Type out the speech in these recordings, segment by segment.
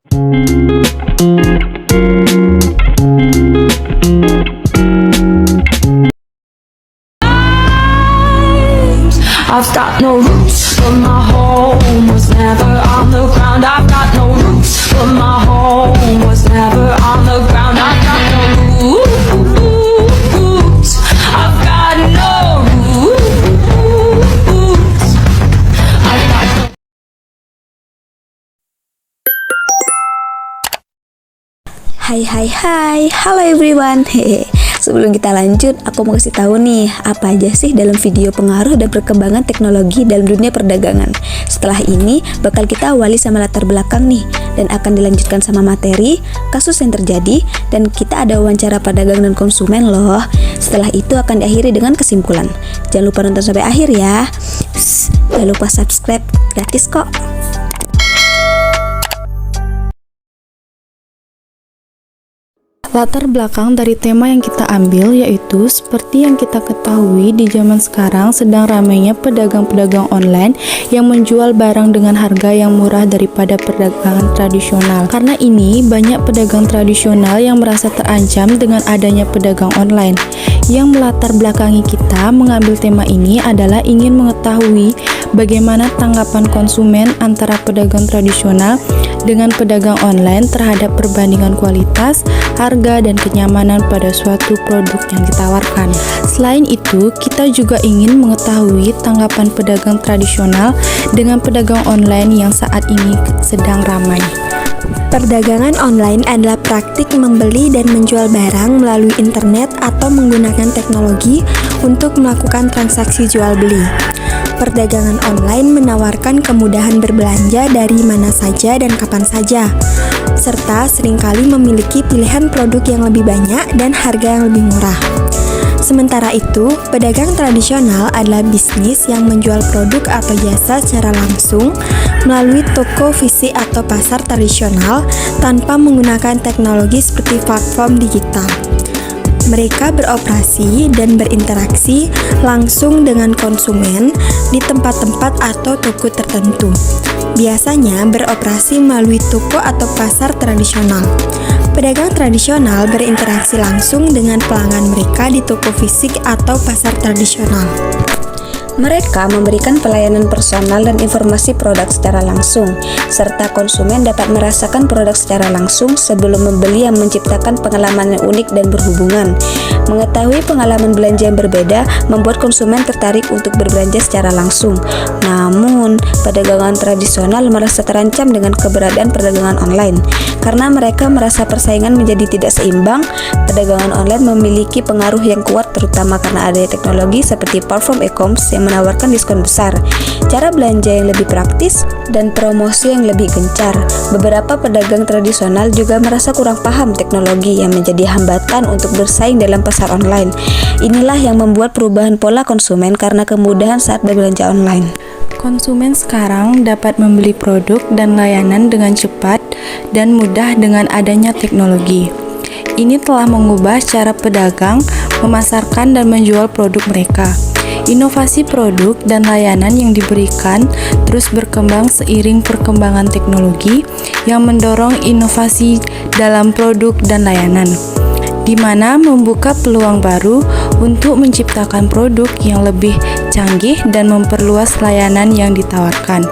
I've got no roots, but my home was never on the ground. I've got no roots, but my home was never on the ground. I've got no roots. I've got no roots. I've got no. Hai, halo everyone. Sebelum kita lanjut, aku mau kasih tahu nih, apa aja sih dalam video pengaruh dan perkembangan teknologi dalam dunia perdagangan. Setelah ini, bakal kita awali sama latar belakang nih, dan akan dilanjutkan sama materi, kasus yang terjadi, dan kita ada wawancara pedagang dan konsumen loh. Setelah itu akan diakhiri dengan kesimpulan. Jangan lupa nonton sampai akhir ya. Jangan lupa subscribe, gratis kok. Latar belakang dari tema yang kita ambil yaitu seperti yang kita ketahui di zaman sekarang sedang ramainya pedagang-pedagang online yang menjual barang dengan harga yang murah daripada perdagangan tradisional. Karena ini banyak pedagang tradisional yang merasa terancam dengan adanya pedagang online. Yang melatar belakangi kita mengambil tema ini adalah ingin mengetahui bagaimana tanggapan konsumen antara pedagang tradisional dengan pedagang online terhadap perbandingan kualitas, harga, dan kenyamanan pada suatu produk yang ditawarkan. Selain itu, kita juga ingin mengetahui tanggapan pedagang tradisional dengan pedagang online yang saat ini sedang ramai. Perdagangan online adalah praktik membeli dan menjual barang melalui internet atau menggunakan teknologi untuk melakukan transaksi jual beli. Perdagangan online menawarkan kemudahan berbelanja dari mana saja dan kapan saja, serta seringkali memiliki pilihan produk yang lebih banyak dan harga yang lebih murah. Sementara itu, pedagang tradisional adalah bisnis yang menjual produk atau jasa secara langsung melalui toko fisik atau pasar tradisional tanpa menggunakan teknologi seperti platform digital. Mereka beroperasi dan berinteraksi langsung dengan konsumen di tempat-tempat atau toko tertentu. Biasanya beroperasi melalui toko atau pasar tradisional. Pedagang tradisional berinteraksi langsung dengan pelanggan mereka di toko fisik atau pasar tradisional. Mereka memberikan pelayanan personal dan informasi produk secara langsung, serta konsumen dapat merasakan produk secara langsung sebelum membeli yang menciptakan pengalaman yang unik dan berhubungan. Mengetahui pengalaman belanja yang berbeda membuat konsumen tertarik untuk berbelanja secara langsung. Namun, pedagang tradisional merasa terancam dengan keberadaan perdagangan online. Karena mereka merasa persaingan menjadi tidak seimbang, perdagangan online memiliki pengaruh yang kuat terutama karena adanya teknologi seperti platform e-commerce yang menawarkan diskon besar, cara belanja yang lebih praktis, dan promosi yang lebih gencar. Beberapa pedagang tradisional juga merasa kurang paham teknologi yang menjadi hambatan untuk bersaing dalam pasar online. Inilah yang membuat perubahan pola konsumen karena kemudahan saat berbelanja online. Konsumen sekarang dapat membeli produk dan layanan dengan cepat dan mudah dengan adanya teknologi. Ini telah mengubah cara pedagang memasarkan dan menjual produk mereka. Inovasi produk dan layanan yang diberikan terus berkembang seiring perkembangan teknologi yang mendorong inovasi dalam produk dan layanan, di mana membuka peluang baru untuk menciptakan produk yang lebih canggih dan memperluas layanan yang ditawarkan.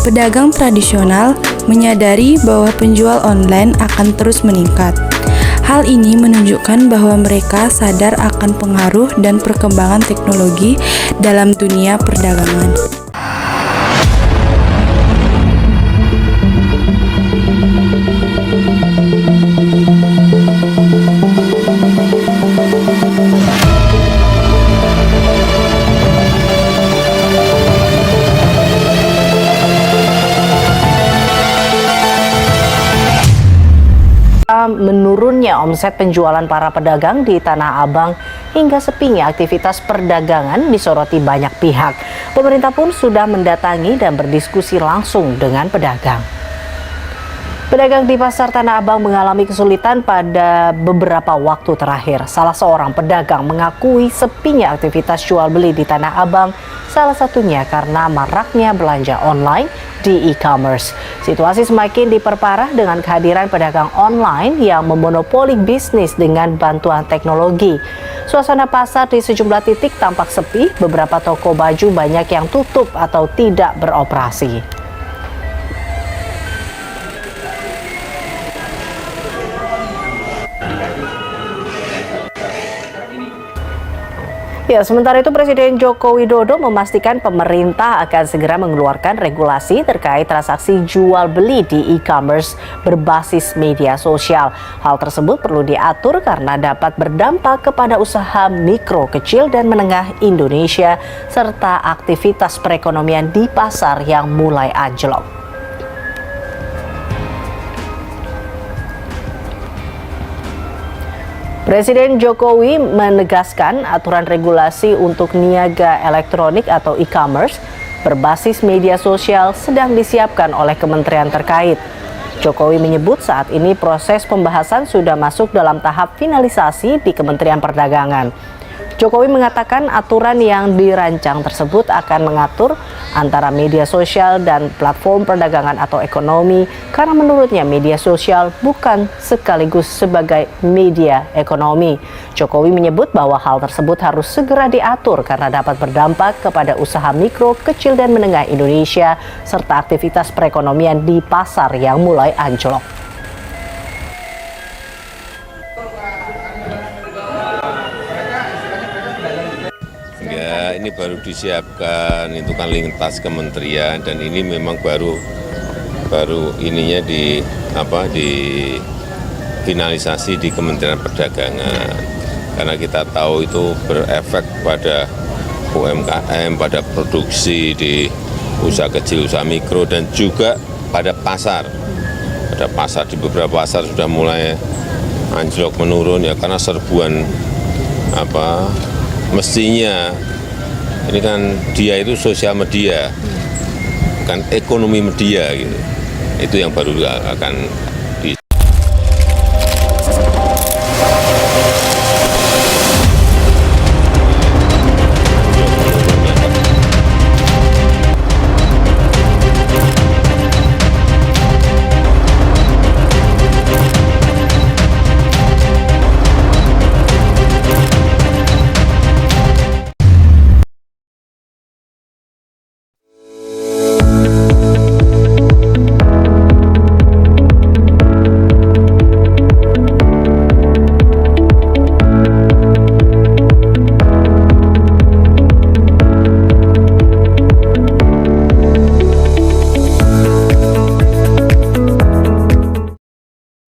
Pedagang tradisional menyadari bahwa penjual online akan terus meningkat. Hal ini menunjukkan bahwa mereka sadar akan pengaruh dan perkembangan teknologi dalam dunia perdagangan. Menurunnya omset penjualan para pedagang di Tanah Abang hingga sepinya aktivitas perdagangan disoroti banyak pihak. Pemerintah pun sudah mendatangi dan berdiskusi langsung dengan pedagang. Pedagang di Pasar Tanah Abang mengalami kesulitan pada beberapa waktu terakhir. Salah seorang pedagang mengakui sepinya aktivitas jual beli di Tanah Abang, salah satunya karena maraknya belanja online di e-commerce. Situasi semakin diperparah dengan kehadiran pedagang online yang memonopoli bisnis dengan bantuan teknologi. Suasana pasar di sejumlah titik tampak sepi, beberapa toko baju banyak yang tutup atau tidak beroperasi. Ya, sementara itu Presiden Joko Widodo memastikan pemerintah akan segera mengeluarkan regulasi terkait transaksi jual beli di e-commerce berbasis media sosial. Hal tersebut perlu diatur karena dapat berdampak kepada usaha mikro, kecil, dan menengah Indonesia serta aktivitas perekonomian di pasar yang mulai anjlok. Presiden Jokowi menegaskan aturan regulasi untuk niaga elektronik atau e-commerce berbasis media sosial sedang disiapkan oleh kementerian terkait. Jokowi menyebut saat ini proses pembahasan sudah masuk dalam tahap finalisasi di Kementerian Perdagangan. Jokowi mengatakan aturan yang dirancang tersebut akan mengatur antara media sosial dan platform perdagangan atau ekonomi karena menurutnya media sosial bukan sekaligus sebagai media ekonomi. Jokowi menyebut bahwa hal tersebut harus segera diatur karena dapat berdampak kepada usaha mikro, kecil, dan menengah Indonesia serta aktivitas perekonomian di pasar yang mulai anjlok. Ya, ini baru disiapkan, itu kan lintas kementerian dan ini memang baru ininya di finalisasi di Kementerian Perdagangan. Karena kita tahu itu berefek pada UMKM, pada produksi di usaha kecil, usaha mikro dan juga pada pasar. Pada pasar di beberapa pasar sudah mulai anjlok menurun ya karena serbuan mestinya ini kan dia itu sosial media, bukan ekonomi media gitu. Itu yang baru akan di.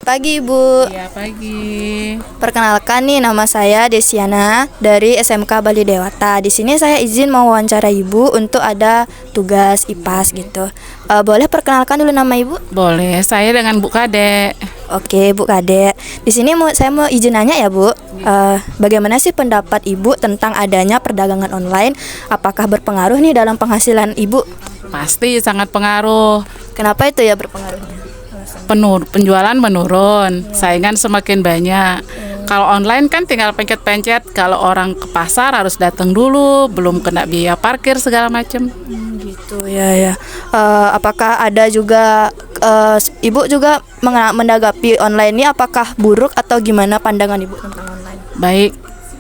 Pagi Ibu. Ya, pagi. Perkenalkan nih, nama saya Desiana dari SMK Bali Dewata. Di sini saya izin mau wawancara Ibu untuk ada tugas IPAS gitu. Boleh perkenalkan dulu nama Ibu? Boleh, saya dengan Bu Kade. Oke, Bu Kade. Di sini saya mau izin nanya ya, Bu. Bagaimana sih pendapat Ibu tentang adanya perdagangan online? Apakah berpengaruh nih dalam penghasilan Ibu? Pasti sangat pengaruh. Kenapa itu ya berpengaruhnya? Penjualan menurun, saingan semakin banyak. Kalau online kan tinggal pencet-pencet. Kalau orang ke pasar harus datang dulu, belum kena biaya parkir segala macam. Gitu ya. Apakah ada juga Ibu juga menanggapi online ini apakah buruk atau gimana pandangan Ibu tentang online? Baik.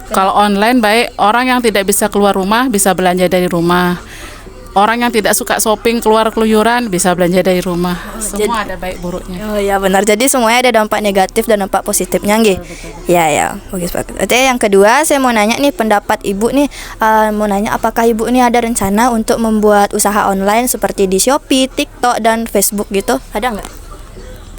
Kalau online baik, orang yang tidak bisa keluar rumah bisa belanja dari rumah. Orang yang tidak suka shopping keluar keluyuran bisa belanja dari rumah. Semua ada baik buruknya. Oh ya benar. Jadi semuanya ada dampak negatif dan dampak positifnya nggih. Ya. Bagus banget. Oke, yang kedua saya mau nanya nih pendapat Ibu nih, mau nanya apakah Ibu nih ada rencana untuk membuat usaha online seperti di Shopee, TikTok dan Facebook gitu? Ada nggak?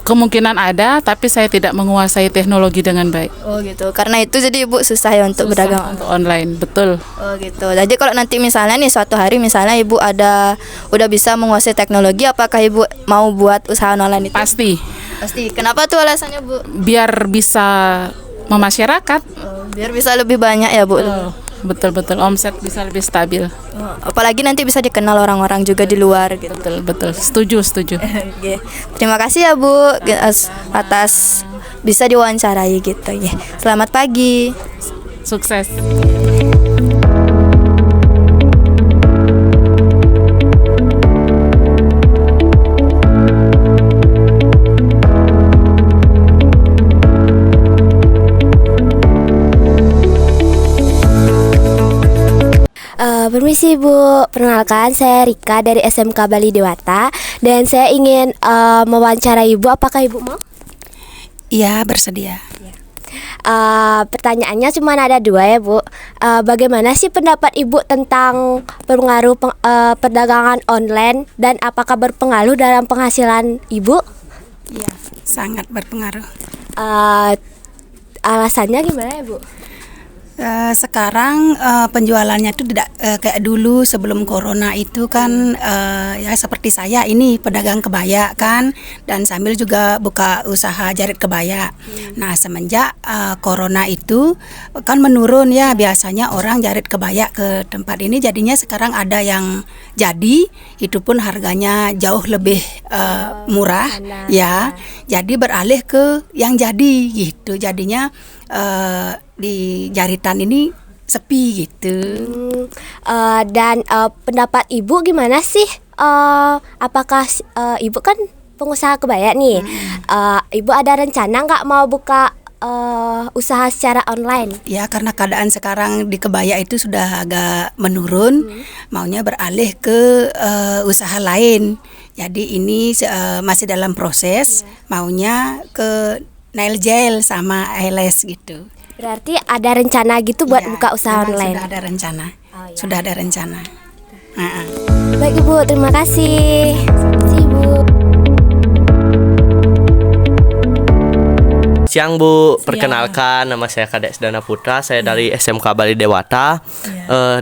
Kemungkinan ada, tapi saya tidak menguasai teknologi dengan baik. Oh gitu. Karena itu jadi Ibu susah ya untuk berdagang Untuk online, betul. Oh gitu. Jadi kalau nanti misalnya nih suatu hari misalnya Ibu udah bisa menguasai teknologi, apakah Ibu mau buat usaha online itu? Pasti. Kenapa tuh alasannya, Bu? Biar bisa memasyarakat. Biar bisa lebih banyak ya, Bu. betul omset bisa lebih stabil. Apalagi nanti bisa dikenal orang-orang juga di luar gitu. Betul, setuju. Oke. Terima kasih ya Bu atas bisa diwawancarai gitu ya. Selamat pagi. Sukses. Permisi Bu, perkenalkan saya Rika dari SMK Bali Dewata dan saya ingin mewawancarai Ibu. Apakah Ibu mau? Iya, bersedia. Pertanyaannya cuma ada 2 ya Bu. Bagaimana sih pendapat Ibu tentang pengaruh perdagangan online dan apakah berpengaruh dalam penghasilan Ibu? Iya, sangat berpengaruh. Alasannya gimana ya Bu? Sekarang penjualannya itu tidak kayak dulu sebelum corona itu kan, ya seperti saya ini pedagang kebaya kan, dan sambil juga buka usaha jarit kebaya. Nah semenjak corona itu kan menurun ya, biasanya orang jarit kebaya ke tempat ini, jadinya sekarang ada yang jadi, itu pun harganya jauh lebih murah ya, jadi beralih ke yang jadi gitu, jadinya di jaritan ini sepi gitu. Dan pendapat Ibu gimana sih? Apakah Ibu kan pengusaha kebaya nih? Ibu ada rencana nggak mau buka usaha secara online? Ya karena keadaan sekarang di kebaya itu sudah agak menurun, maunya beralih ke usaha lain. Jadi ini masih dalam proses, maunya ke nail gel sama eyelash gitu. Berarti ada rencana gitu buat Ya, buka usaha online? Sudah ada rencana. Sudah ada rencana. Baik Ibu, terima kasih. Ibu. Siang Bu, perkenalkan nama saya Kades Dana Putra, saya dari SMK Bali Dewata.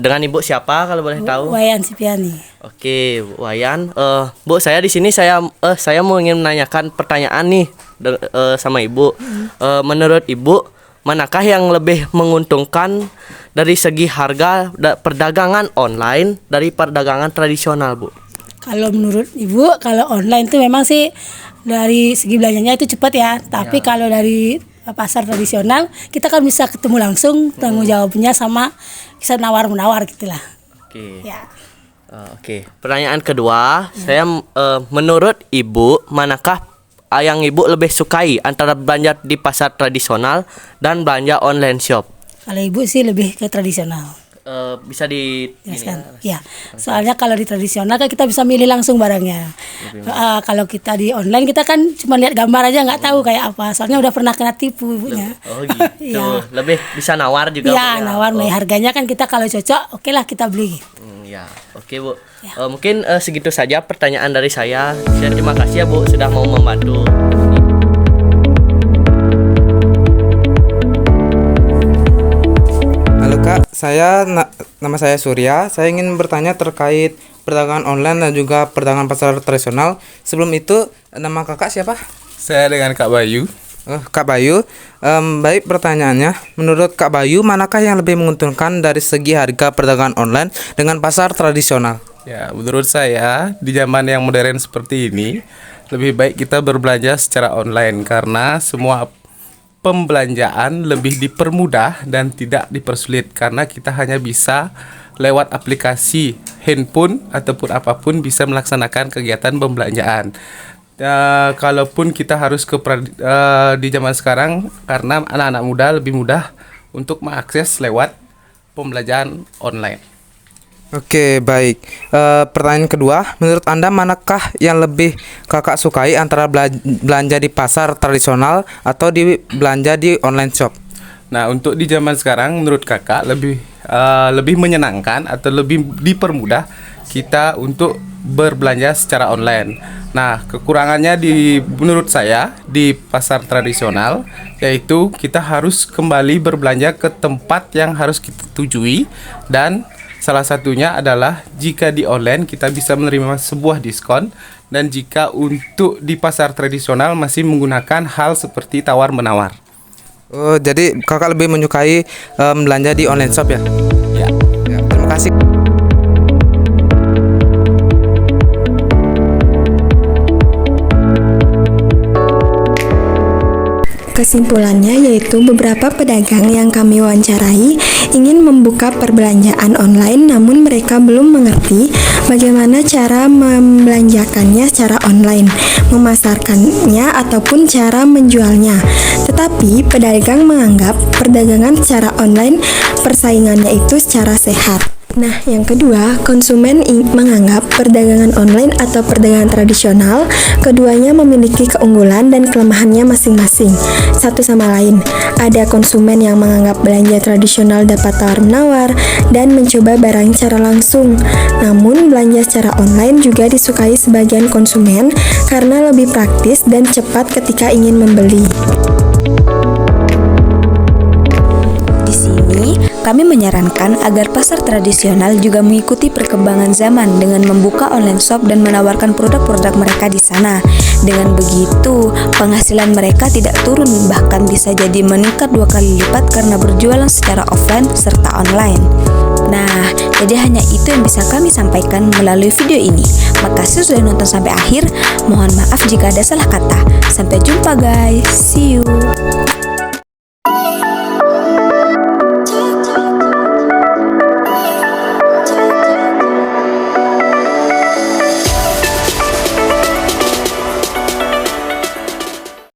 Dengan Ibu siapa kalau boleh tahu? Wayan Sipiani. Oke, Bu Wayan. Bu, saya di sini saya mau ingin menanyakan pertanyaan nih sama Ibu. Menurut Ibu, manakah yang lebih menguntungkan dari segi harga perdagangan online dari perdagangan tradisional, Bu? Kalau menurut Ibu, kalau online itu memang sih dari segi belanjanya itu cepat ya. Tapi kalau dari pasar tradisional, kita kan bisa ketemu langsung, tanggung jawabnya sama bisa nawar-menawar gitulah. Oke. Ya. Oke. Pertanyaan kedua, saya menurut Ibu, manakah yang Ibu lebih sukai antara belanja di pasar tradisional dan belanja online shop? Kalau Ibu sih lebih ke tradisional. Bisa Jelaskan. Ya, soalnya kalau di tradisional kan kita bisa milih langsung barangnya. Kalau kita di online kita kan cuma lihat gambar aja, nggak tahu kayak apa. Soalnya udah pernah kena tipu Ibunya. Oh gitu. Ya. Lebih bisa nawar juga. Ya, nawar nih harganya kan kita kalau cocok, oke lah kita beli. Ya, oke Bu. Mungkin segitu saja pertanyaan dari saya. Terima kasih ya Bu sudah mau membantu. Halo Kak, nama saya Surya. Saya ingin bertanya terkait perdagangan online dan juga perdagangan pasar tradisional. Sebelum itu, nama Kakak siapa? Saya dengan Kak Bayu. Kak Bayu, baik pertanyaannya. Menurut Kak Bayu, manakah yang lebih menguntungkan dari segi harga perdagangan online dengan pasar tradisional? Ya, menurut saya di zaman yang modern seperti ini lebih baik kita berbelanja secara online karena semua pembelanjaan lebih dipermudah dan tidak dipersulit karena kita hanya bisa lewat aplikasi handphone ataupun apapun bisa melaksanakan kegiatan pembelanjaan. Kalaupun kita harus di zaman sekarang karena anak-anak muda lebih mudah untuk mengakses lewat pembelanjaan online. Oke, baik. Pertanyaan kedua, menurut Anda manakah yang lebih Kakak sukai antara belanja di pasar tradisional atau belanja di online shop? Nah, untuk di zaman sekarang menurut Kakak lebih menyenangkan atau lebih dipermudah kita untuk berbelanja secara online. Nah, kekurangannya menurut saya di pasar tradisional yaitu kita harus kembali berbelanja ke tempat yang harus kita tujui, dan salah satunya adalah jika di online kita bisa menerima sebuah diskon, dan jika untuk di pasar tradisional masih menggunakan hal seperti tawar-menawar. Oh, jadi Kakak lebih menyukai belanja di online shop ya? kasih. Kesimpulannya yaitu beberapa pedagang yang kami wawancarai ingin membuka perbelanjaan online namun mereka belum mengerti bagaimana cara membelanjakannya secara online, memasarkannya ataupun cara menjualnya. Tetapi pedagang menganggap perdagangan secara online persaingannya itu secara sehat. Nah, yang kedua, konsumen menganggap perdagangan online atau perdagangan tradisional, keduanya memiliki keunggulan dan kelemahannya masing-masing, satu sama lain. Ada konsumen yang menganggap belanja tradisional dapat tawar-menawar dan mencoba barang secara langsung. Namun, belanja secara online juga disukai sebagian konsumen karena lebih praktis dan cepat ketika ingin membeli. Kami menyarankan agar pasar tradisional juga mengikuti perkembangan zaman dengan membuka online shop dan menawarkan produk-produk mereka di sana. Dengan begitu, penghasilan mereka tidak turun, bahkan bisa jadi meningkat 2 kali lipat karena berjualan secara offline serta online. Nah, jadi hanya itu yang bisa kami sampaikan melalui video ini. Makasih sudah nonton sampai akhir. Mohon maaf jika ada salah kata. Sampai jumpa guys. See you.